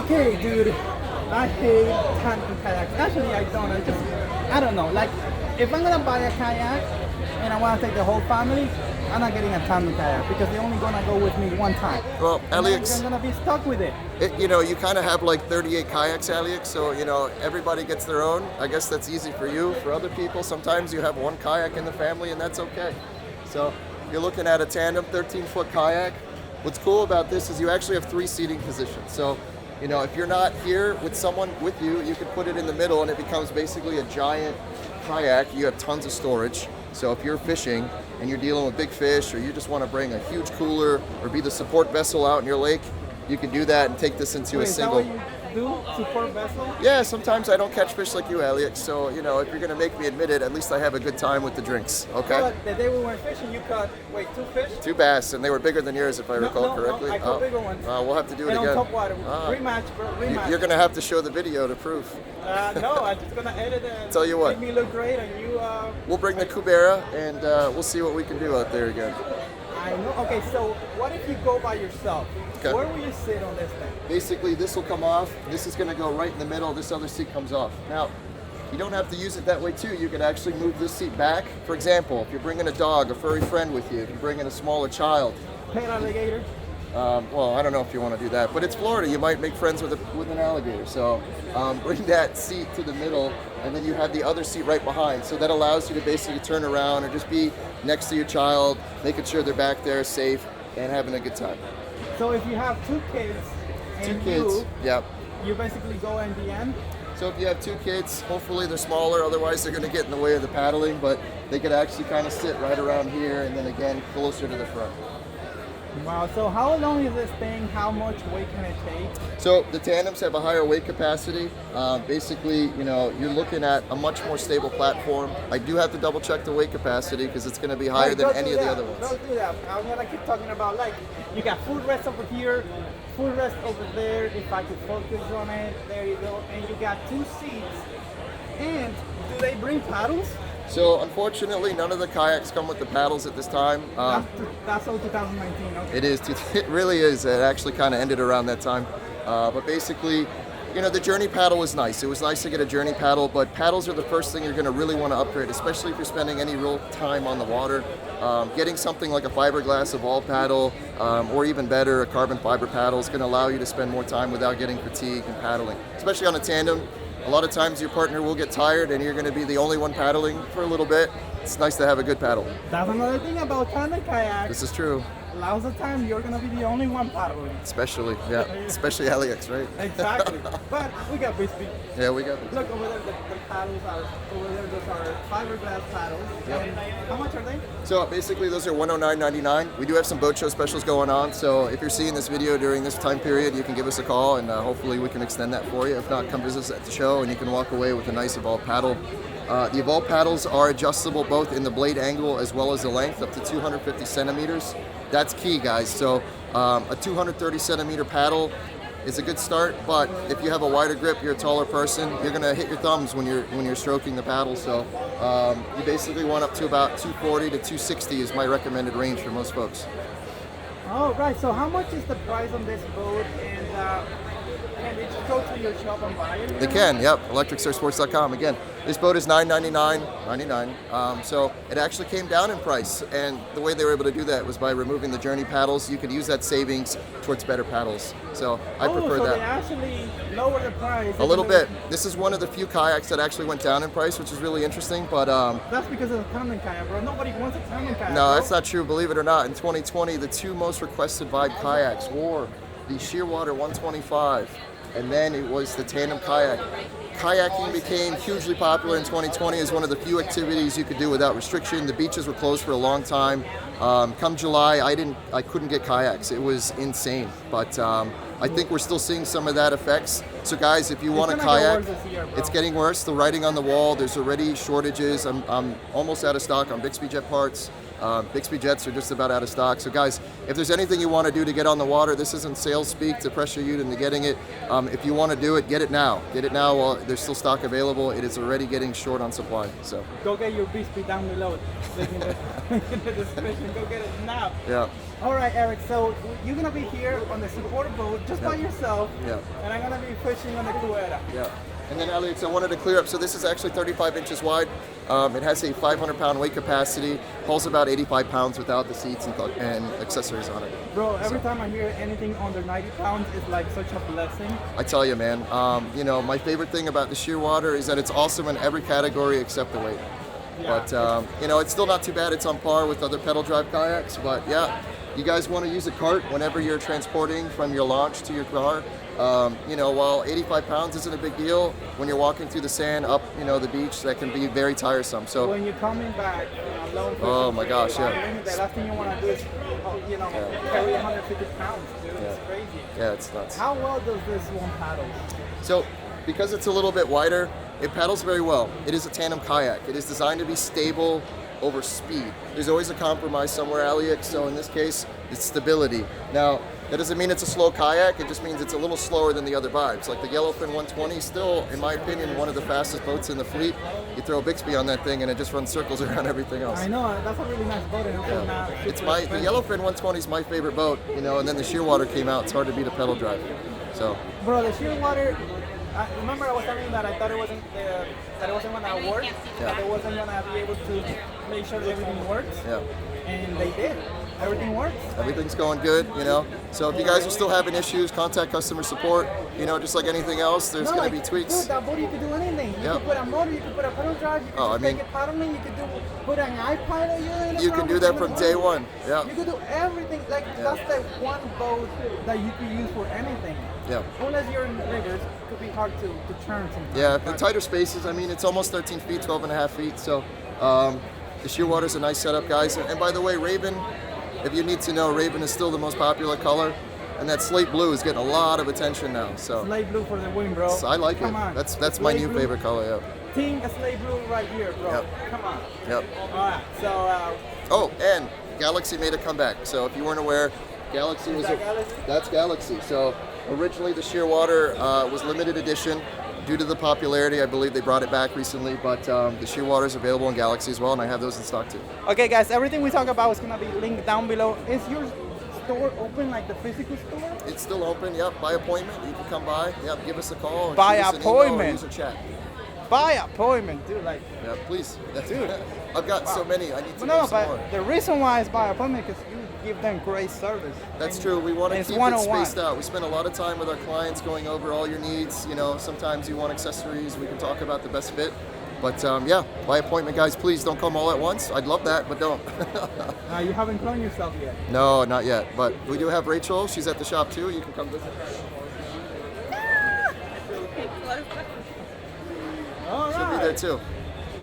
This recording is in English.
Okay, dude, I hate tandem kayaks. Actually, I don't. I don't know. Like, if I'm gonna buy a kayak and I want to take the whole family, I'm not getting a tandem kayak because they're only gonna go with me one time. Well, Aliex, I'm gonna be stuck with it. you know, you kind of have like 38 kayaks, Aliex, so, you know, everybody gets their own. I guess that's easy for you. For other people, sometimes you have one kayak in the family, and that's okay. So, you're looking at a tandem 13-foot kayak. What's cool about this is you actually have 3 seating positions. So, you know, if you're not here with someone with you, you can put it in the middle and it becomes basically a giant kayak. You have tons of storage. So if you're fishing and you're dealing with big fish, or you just want to bring a huge cooler or be the support vessel out in your lake, you can do that and take this into a single. Is that what you do? Support vessel? Yeah, sometimes I don't catch fish like you, Aliex. So, you know, if you're going to make me admit it, at least I have a good time with the drinks, okay? But the day we went fishing, you caught, 2 fish? 2 bass, and they were bigger than yours, if I recall correctly. No, I caught bigger ones. We'll have to do it and again. On top water. Rematch, bro. Rematch. You're going to have to show the video to prove. No, I'm just going to edit it and Tell you what. make me look great, and you... We'll bring the Kubera, and we'll see what we can do out there again. I know. Okay, so what if you go by yourself? Okay. Where will you sit on this thing? Basically, this will come off. This is going to go right in the middle. This other seat comes off. Now, you don't have to use it that way too. You can actually move this seat back. For example, if you're bringing a dog, a furry friend with you, if you're bringing a smaller child. Pet alligator? Well, I don't know if you want to do that, but it's Florida. You might make friends with an alligator. So bring that seat to the middle, and then you have the other seat right behind. So that allows you to basically turn around or just be next to your child, making sure they're back there safe and having a good time. So if you have 2 kids and Yep. you basically go in the end? So if you have 2 kids, hopefully they're smaller, otherwise they're going to get in the way of the paddling, but they could actually kind of sit right around here and then again closer to the front. Wow, so how long is this thing? How much weight can it take? So the tandems have a higher weight capacity. Basically, you know, you're looking at a much more stable platform. I do have to double check the weight capacity because it's going to be higher than any of the other ones. Don't do that. I'm going to keep talking about, like, you got food rest over here, food rest over there. If I could focus on it, there you go. And you got 2 seats. And do they bring paddles? So unfortunately, none of the kayaks come with the paddles at this time. That's all 2019. Okay. It is. It really is. It actually kind of ended around that time. But basically, you know, the journey paddle was nice. It was nice to get a journey paddle, but paddles are the first thing you're going to really want to upgrade, especially if you're spending any real time on the water. Getting something like a fiberglass evolved paddle, or even better, a carbon fiber paddle is going to allow you to spend more time without getting fatigued and paddling, especially on a tandem. A lot of times your partner will get tired and you're going to be the only one paddling for a little bit. It's nice to have a good paddle. That's another thing about tandem kayak. This is true. Lots of time you're going to be the only one paddling. Especially, yeah. Especially Aliex, right? Exactly. But we got Bixpy. Yeah, we got Bixpy. Look, over there, the paddles are, over there, those are fiberglass paddles. Yep. And how much are they? So basically those are $109.99. We do have some boat show specials going on, so if you're seeing this video during this time period, you can give us a call and hopefully we can extend that for you. If not, come visit us at the show and you can walk away with a nice evolved paddle. The evolved paddles are adjustable both in the blade angle as well as the length, up to 250 centimeters. That's key, guys. So a 230 centimeter paddle is a good start, but if you have a wider grip, you're a taller person, you're gonna hit your thumbs when you're stroking the paddle. So you basically want up to about 240 to 260 is my recommended range for most folks. Oh, right. So how much is the price on this boat? And can they just go to your shop and buy it? They can, yep. ElectricStarSports.com. Again, this boat is $999.99. So it actually came down in price, and the way they were able to do that was by removing the journey paddles. You could use that savings towards better paddles. So I prefer that. They actually lowered the price. A little bit. This is one of the few kayaks that actually went down in price, which is really interesting. But that's because of the tandem kayak, bro. Nobody wants a tandem kayak. No, that's not true. Believe it or not, in 2020, the 2 most requested vibe kayaks were the Shearwater 125, and then it was the Tandem Kayak. Kayaking became hugely popular in 2020 as one of the few activities you could do without restriction. The beaches were closed for a long time. Come July, I couldn't get kayaks. It was insane. But I think we're still seeing some of that effects. So guys, if you want a kayak, it's getting worse. The writing on the wall, there's already shortages. I'm almost out of stock on Bixpy Jet parts. Bixpy Jets are just about out of stock. So guys, if there's anything you want to do to get on the water, this isn't sales speak to pressure you into getting it. If you want to do it, get it now. Get it now while there's still stock available. It is already getting short on supply. So go get your Bixpy down below. Link in the description. Go get it now. Yeah. All right, Eric. So you're gonna be here on the support boat just by yourself. Yeah. And I'm gonna be fishing on the Cubera. Yeah. And then Aliex, I wanted to clear up, so this is actually 35 inches wide. It has a 500-pound weight capacity, holds about 85 pounds without the seats and accessories on it. Bro, every time I hear anything under 90 pounds, it's like such a blessing. I tell you, man, you know, my favorite thing about the Shearwater is that it's awesome in every category except the weight. Yeah. But, you know, it's still not too bad. It's on par with other pedal drive kayaks, but yeah, you guys want to use a cart whenever you're transporting from your launch to your car. You know, while 85 pounds isn't a big deal, when you're walking through the sand up, you know, the beach, that can be very tiresome. So when you're coming back, alone, oh my gosh, yeah. The last thing you want to do is, you know, carry 150 pounds, dude. It's crazy. Yeah, it's nuts. How well does this one paddle? So, because it's a little bit wider, it paddles very well. It is a tandem kayak. It is designed to be stable over speed. There's always a compromise somewhere, Aliex, so in this case, it's stability. Now, that doesn't mean it's a slow kayak, it just means it's a little slower than the other vibes. Like the Yellowfin 120 is still, in my opinion, one of the fastest boats in the fleet. You throw a Bixpy on that thing and it just runs circles around everything else. I know, that's a really nice boat. And it's the Yellowfin 120 is my favorite boat, you know, and then the Shearwater came out, it's hard to beat a pedal drive. So, bro, the Shearwater, remember I was telling you that I thought it wasn't gonna work, that it wasn't gonna be able to make sure that everything works. Yeah. And they did. Everything works. Everything's going good, you know. So if you guys are still having issues, contact customer support. You know, just like anything else, there's going to be tweaks. Dude, that boat you can do anything. You can put a motor, you can put a pedal drive, you can take it paddling, you can put an iPilot. You can do that from day one. Yeah. You can do everything. Like that's the one boat that you can use for anything. Yeah. Unless you're in riggers, it could be hard to turn sometimes. Yeah, the tighter spaces. I mean, it's almost 13 feet, 12 and a half feet. So the Shearwater's a nice setup, guys. And by the way, Raven. If you need to know, Raven is still the most popular color, and that slate blue is getting a lot of attention now. So slate blue for the win, bro. So I like Come it. on. That's my new favorite color. Yeah. Team slate blue right here, bro. Yep. Come on. Yep. All right. So. Oh, and Galaxy made a comeback. So if you weren't aware, Galaxy was that's Galaxy. So originally the Shearwater was limited edition. Due to the popularity, I believe they brought it back recently, but the Shearwater is available in Galaxy as well, and I have those in stock too. Okay, guys, everything we talk about is going to be linked down below. Is your store open, like the physical store? It's still open, yep, by appointment. You can come by, yep, give us a call. By appointment? Use a chat. By appointment, dude, like. Yeah, please. Dude. I've got so many, I need to know some but more. The reason why it's by appointment is because you give them great service. That's true. We want to keep it spaced out. We spend a lot of time with our clients going over all your needs. You know, sometimes you want accessories. We can talk about the best fit. But yeah, by appointment, guys, please don't come all at once. I'd love that, but don't. You haven't cloned yourself yet? No, not yet. But we do have Rachel. She's at the shop too. You can come visit. All right. She'll be there too.